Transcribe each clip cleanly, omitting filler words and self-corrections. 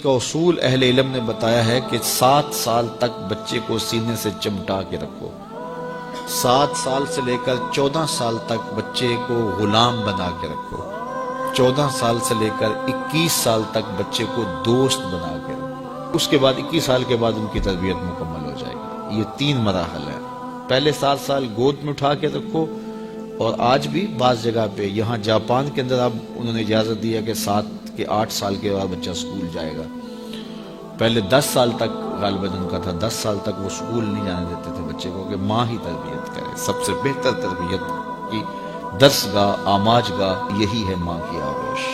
کا اصول اہل علم نے بتایا ہے کہ 7 سال تک بچے کو سینے سے چمٹا کے رکھو. 7 سال سے لے کر 14 سال تک بچے کو غلام بنا کے رکھو. 14 سال سے لے کر 21 سال تک بچے کو دوست بنا کے رکھو. اس کے بعد 21 سال کے بعد ان کی تربیت مکمل ہو جائے گی. یہ 3 مراحل ہیں. پہلے 7 سال گود میں اٹھا کے رکھو، اور آج بھی بعض جگہ پہ، یہاں جاپان کے اندر اب انہوں نے اجازت دیا کہ 7 کے 8 سال کے بعد بچہ اسکول جائے گا. پہلے 10 سال تک غالباً ان کا تھا، 10 سال تک وہ اسکول نہیں جانے دیتے تھے بچے کو، کہ ماں ہی تربیت کرے. سب سے بہتر تربیت کی درس گاہ، آماج گاہ یہی ہے ماں کی آغوش.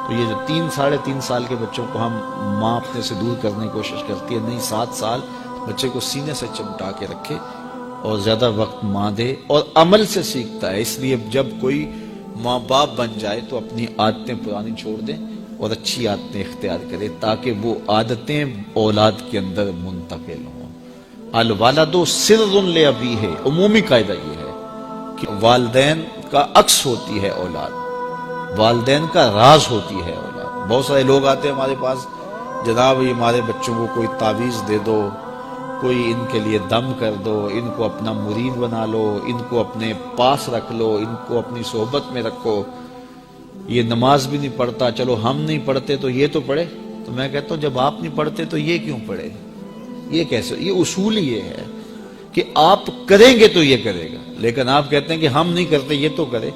تو یہ جو 3 ساڑھے 3 سال کے بچوں کو ہم ماں اپنے سے دور کرنے کی کوشش کرتی ہے، نہیں، 7 سال بچے کو سینے سے چمٹا کے رکھے اور زیادہ وقت ماں دے، اور عمل سے سیکھتا ہے. اس لیے جب کوئی ماں باپ بن جائے تو اپنی عادتیں پرانی چھوڑ دیں اور اچھی عادتیں اختیار کرے، تاکہ وہ عادتیں اولاد کے اندر منتقل ہوں. الوالد سر لابیہ، عمومی قاعدہ یہ ہے کہ والدین کا عکس ہوتی ہے اولاد، والدین کا راز ہوتی ہے اولاد. بہت سارے لوگ آتے ہیں ہمارے پاس، جناب یہ ہمارے بچوں کو کوئی تعویذ دے دو، کوئی ان کے لیے دم کر دو، ان کو اپنا مرید بنا لو، ان کو اپنے پاس رکھ لو، ان کو اپنی صحبت میں رکھو. یہ نماز بھی نہیں پڑھتا، چلو ہم نہیں پڑھتے تو یہ تو پڑھے. تو میں کہتا ہوں جب آپ نہیں پڑھتے تو یہ کیوں پڑھے؟ یہ کیسے؟ یہ اصول یہ ہے کہ آپ کریں گے تو یہ کرے گا، لیکن آپ کہتے ہیں کہ ہم نہیں کرتے یہ تو کرے.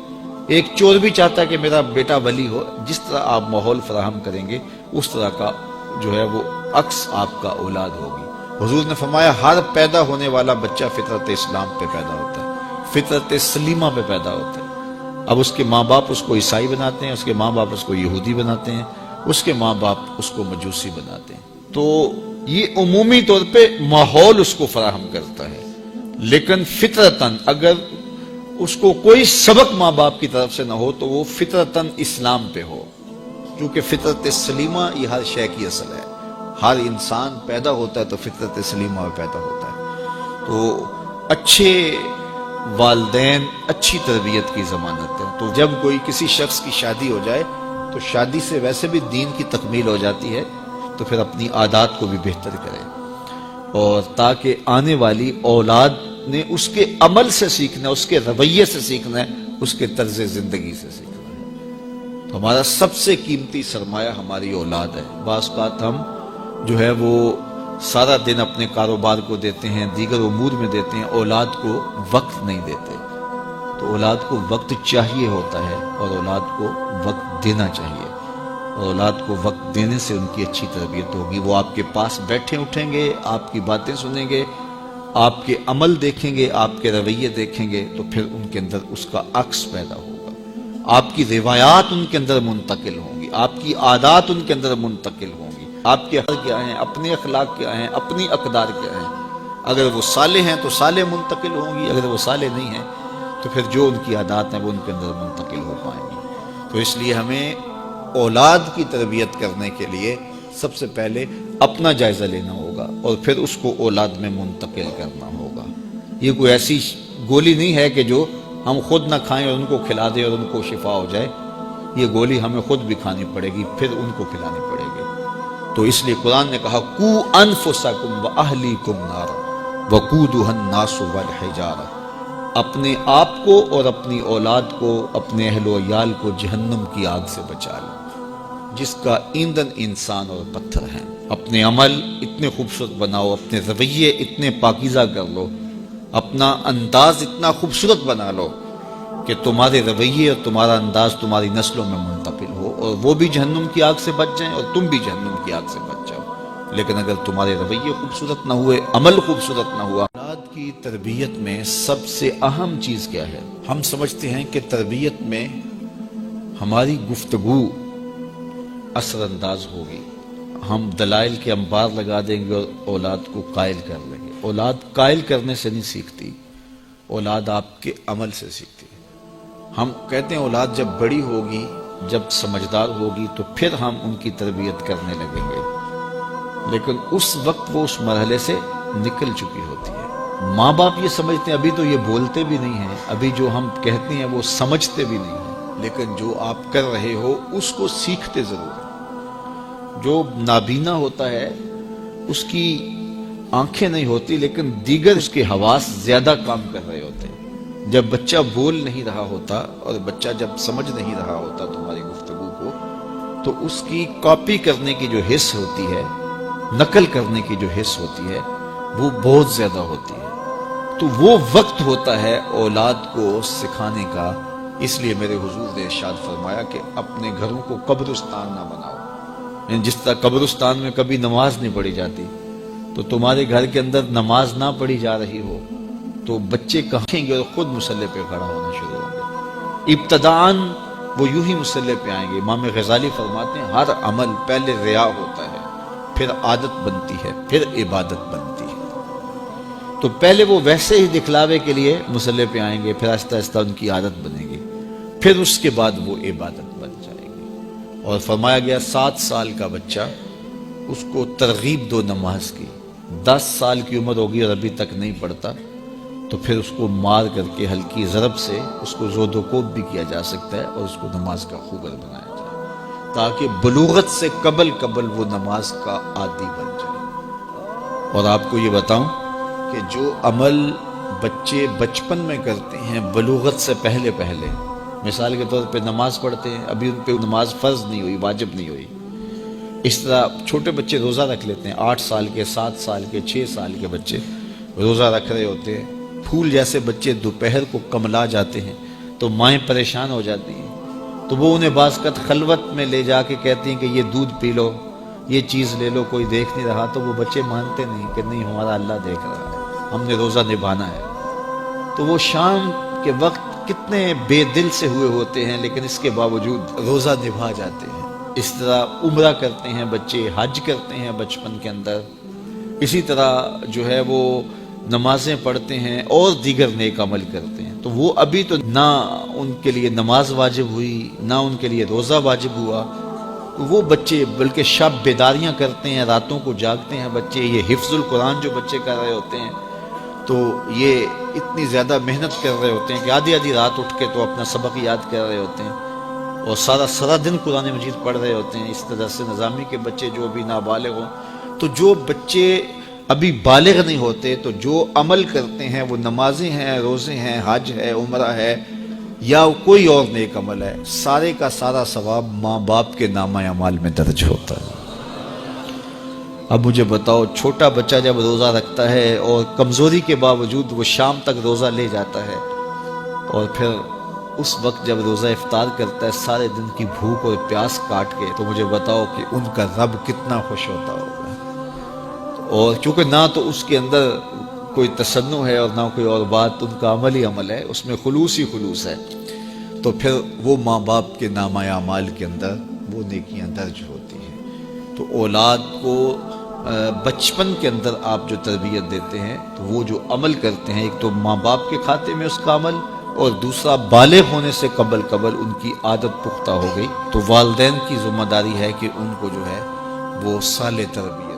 ایک چور بھی چاہتا ہے کہ میرا بیٹا ولی ہو. جس طرح آپ ماحول فراہم کریں گے اس طرح کا جو ہے وہ عکس آپ کا اولاد ہوگی. حضور نے فرمایا ہر پیدا ہونے والا بچہ فطرت اسلام پہ پیدا ہوتا ہے، فطرت سلیمہ پہ پیدا ہوتا ہے. اب اس کے ماں باپ اس کو عیسائی بناتے ہیں، اس کے ماں باپ اس کو یہودی بناتے ہیں، اس کے ماں باپ اس کو مجوسی بناتے ہیں. تو یہ عمومی طور پہ ماحول اس کو فراہم کرتا ہے، لیکن فطرتاً اگر اس کو کوئی سبق ماں باپ کی طرف سے نہ ہو تو وہ فطرتاً اسلام پہ ہو. کیونکہ فطرت سلیمہ یہ ہر شے کی اصل ہے. ہر انسان پیدا ہوتا ہے تو فطرت سلیمہ میں پیدا ہوتا ہے. تو اچھے والدین اچھی تربیت کی ضمانت ہے. تو جب کوئی کسی شخص کی شادی ہو جائے تو شادی سے ویسے بھی دین کی تکمیل ہو جاتی ہے، تو پھر اپنی عادات کو بھی بہتر کرے، اور تاکہ آنے والی اولاد نے اس کے عمل سے سیکھنا ہے، اس کے رویے سے سیکھنا ہے، اس کے طرز زندگی سے سیکھنا ہے. تو ہمارا سب سے قیمتی سرمایہ ہماری اولاد ہے. بعض اوقات ہم جو ہے وہ سارا دن اپنے کاروبار کو دیتے ہیں، دیگر امور میں دیتے ہیں، اولاد کو وقت نہیں دیتے. تو اولاد کو وقت چاہیے ہوتا ہے، اور اولاد کو وقت دینا چاہیے، اور اولاد کو وقت دینے سے ان کی اچھی تربیت ہوگی. وہ آپ کے پاس بیٹھے اٹھیں گے، آپ کی باتیں سنیں گے، آپ کے عمل دیکھیں گے، آپ کے رویے دیکھیں گے، تو پھر ان کے اندر اس کا عکس پیدا ہوگا. آپ کی روایات ان کے اندر منتقل ہوں گی، آپ کی عادات ان کے اندر منتقل ہوں گی. آپ کے حق کیا ہیں، اپنے اخلاق کیا ہیں، اپنی اقدار کیا ہیں. اگر وہ صالح ہیں تو صالح منتقل ہوں گی، اگر وہ صالح نہیں ہیں تو پھر جو ان کی عادات ہیں وہ ان کے اندر منتقل ہو پائیں گی. تو اس لیے ہمیں اولاد کی تربیت کرنے کے لیے سب سے پہلے اپنا جائزہ لینا ہوگا، اور پھر اس کو اولاد میں منتقل کرنا ہوگا. یہ کوئی ایسی گولی نہیں ہے کہ جو ہم خود نہ کھائیں اور ان کو کھلا دیں اور ان کو شفا ہو جائے. یہ گولی ہمیں خود بھی کھانی پڑے گی، پھر ان کو کھلانی پڑے گی. تو اس لیے قرآن نے کہا قُوا أَنفُسَكُمْ وَأَهْلِيكُمْ نَارًا وَقُودُهَا النَّاسُ وَالْحِجَارَةُ. اپنے آپ کو اور اپنی اولاد کو، اپنے اہل و عیال کو جہنم کی آگ سے بچا لو، جس کا ایندھن انسان اور پتھر ہیں. اپنے عمل اتنے خوبصورت بناؤ، اپنے رویے اتنے پاکیزہ کر لو، اپنا انداز اتنا خوبصورت بنا لو کہ تمہارے رویے اور تمہارا انداز تمہاری نسلوں میں منتقل ہو، اور وہ بھی جہنم کی آگ سے بچ جائیں اور تم بھی جہنم کی آگ سے بچ جاؤ. لیکن اگر تمہارے رویے خوبصورت نہ ہوئے، عمل خوبصورت نہ ہوا. اولاد کی تربیت میں سب سے اہم چیز کیا ہے؟ ہم سمجھتے ہیں کہ تربیت میں ہماری گفتگو اثر انداز ہوگی، ہم دلائل کے انبار لگا دیں گے اور اولاد کو قائل کر لیں گے. اولاد قائل کرنے سے نہیں سیکھتی، اولاد آپ کے عمل سے سیکھتی ہے. ہم کہتے ہیں اولاد جب بڑی ہوگی، جب سمجھدار ہوگی تو پھر ہم ان کی تربیت کرنے لگیں گے، لیکن اس وقت وہ اس مرحلے سے نکل چکی ہوتی ہے. ماں باپ یہ سمجھتے ہیں ابھی تو یہ بولتے بھی نہیں ہیں، ابھی جو ہم کہتے ہیں وہ سمجھتے بھی نہیں ہیں، لیکن جو آپ کر رہے ہو اس کو سیکھتے ضرور ہیں. جو نابینا ہوتا ہے اس کی آنکھیں نہیں ہوتی لیکن دیگر اس کے حواس زیادہ کام کر رہے ہوتے ہیں۔ جب بچہ بول نہیں رہا ہوتا اور بچہ جب سمجھ نہیں رہا ہوتا تمہاری گفتگو کو، تو اس کی کاپی کرنے کی جو حس ہوتی ہے، نقل کرنے کی جو حس ہوتی ہے، وہ بہت زیادہ ہوتی ہے۔ تو وہ وقت ہوتا ہے اولاد کو سکھانے کا۔ اس لیے میرے حضور نے ارشاد فرمایا کہ اپنے گھروں کو قبرستان نہ بناؤ۔ یعنی جس طرح قبرستان میں کبھی نماز نہیں پڑھی جاتی، تو تمہارے گھر کے اندر نماز نہ پڑھی جا رہی ہو تو بچے کہیں گے اور خود مصلی پہ کھڑا ہونا شروع ہوں گے۔ ابتداءً وہ یوں ہی مصلی پہ آئیں گے۔ امام غزالی فرماتے ہیں ہر عمل پہلے ریا ہوتا ہے، پھر عادت بنتی ہے، پھر عبادت بنتی ہے۔ تو پہلے وہ ویسے ہی دکھلاوے کے لیے مصلی پہ آئیں گے، پھر آہستہ آہستہ ان کی عادت بنے گی، پھر اس کے بعد وہ عبادت بن جائے گی۔ اور فرمایا گیا 7 سال کا بچہ، اس کو ترغیب دو نماز کی۔ 10 سال کی عمر ہوگی اور ابھی تک نہیں پڑھتا، تو پھر اس کو مار کر کے ہلکی ضرب سے اس کو زود و کوب بھی کیا جا سکتا ہے اور اس کو نماز کا خوگر بنایا جائے، تاکہ بلوغت سے قبل وہ نماز کا عادی بن جائے۔ اور آپ کو یہ بتاؤں کہ جو عمل بچے بچپن میں کرتے ہیں بلوغت سے پہلے، مثال کے طور پہ نماز پڑھتے ہیں، ابھی ان پہ نماز فرض نہیں ہوئی، واجب نہیں ہوئی۔ اس طرح چھوٹے بچے روزہ رکھ لیتے ہیں، 8 سال کے، 7 سال کے، 6 سال کے بچے روزہ رکھ رہے ہوتے ہیں۔ پھول جیسے بچے دوپہر کو کملا جاتے ہیں تو مائیں پریشان ہو جاتی ہیں، تو وہ انہیں بعض اوقات خلوت میں لے جا کے کہتی ہیں کہ یہ دودھ پی لو، یہ چیز لے لو، کوئی دیکھ نہیں رہا۔ تو وہ بچے مانتے نہیں کہ نہیں، ہمارا اللہ دیکھ رہا ہے، ہم نے روزہ نبھانا ہے۔ تو وہ شام کے وقت کتنے بے دل سے ہوئے ہوتے ہیں، لیکن اس کے باوجود روزہ نبھا جاتے ہیں۔ اس طرح عمرہ کرتے ہیں بچے، حج کرتے ہیں بچپن کے اندر، اسی طرح جو ہے وہ نمازیں پڑھتے ہیں اور دیگر نیک عمل کرتے ہیں۔ تو وہ ابھی تو نہ ان کے لیے نماز واجب ہوئی، نہ ان کے لیے روزہ واجب ہوا، وہ بچے بلکہ شب بیداریاں کرتے ہیں، راتوں کو جاگتے ہیں بچے۔ یہ حفظ القرآن جو بچے کر رہے ہوتے ہیں، تو یہ اتنی زیادہ محنت کر رہے ہوتے ہیں کہ آدھی رات اٹھ کے تو اپنا سبق یاد کر رہے ہوتے ہیں اور سارا دن قرآن مجید پڑھ رہے ہوتے ہیں۔ اس طرح سے نظامی کے بچے جو بھی نابالغ ہوں، تو جو بچے ابھی بالغ نہیں ہوتے، تو جو عمل کرتے ہیں وہ نمازیں ہیں، روزے ہیں، حج ہے، عمرہ ہے، یا کوئی اور نیک عمل ہے، سارے کا سارا ثواب ماں باپ کے نامہ اعمال میں درج ہوتا ہے۔ اب مجھے بتاؤ، چھوٹا بچہ جب روزہ رکھتا ہے اور کمزوری کے باوجود وہ شام تک روزہ لے جاتا ہے، اور پھر اس وقت جب روزہ افطار کرتا ہے سارے دن کی بھوک اور پیاس کاٹ کے، تو مجھے بتاؤ کہ ان کا رب کتنا خوش ہوتا ہوگا۔ اور چونکہ نہ تو اس کے اندر کوئی تصنع ہے اور نہ کوئی اور بات، ان کا عمل ہی عمل ہے، اس میں خلوص ہی خلوص ہے، تو پھر وہ ماں باپ کے نامہ اعمال کے اندر وہ نیکیاں درج ہوتی ہیں۔ تو اولاد کو بچپن کے اندر آپ جو تربیت دیتے ہیں، تو وہ جو عمل کرتے ہیں، ایک تو ماں باپ کے کھاتے میں اس کا عمل، اور دوسرا بالغ ہونے سے قبل ان کی عادت پختہ ہو گئی، تو والدین کی ذمہ داری ہے کہ ان کو جو ہے وہ صالح تربیت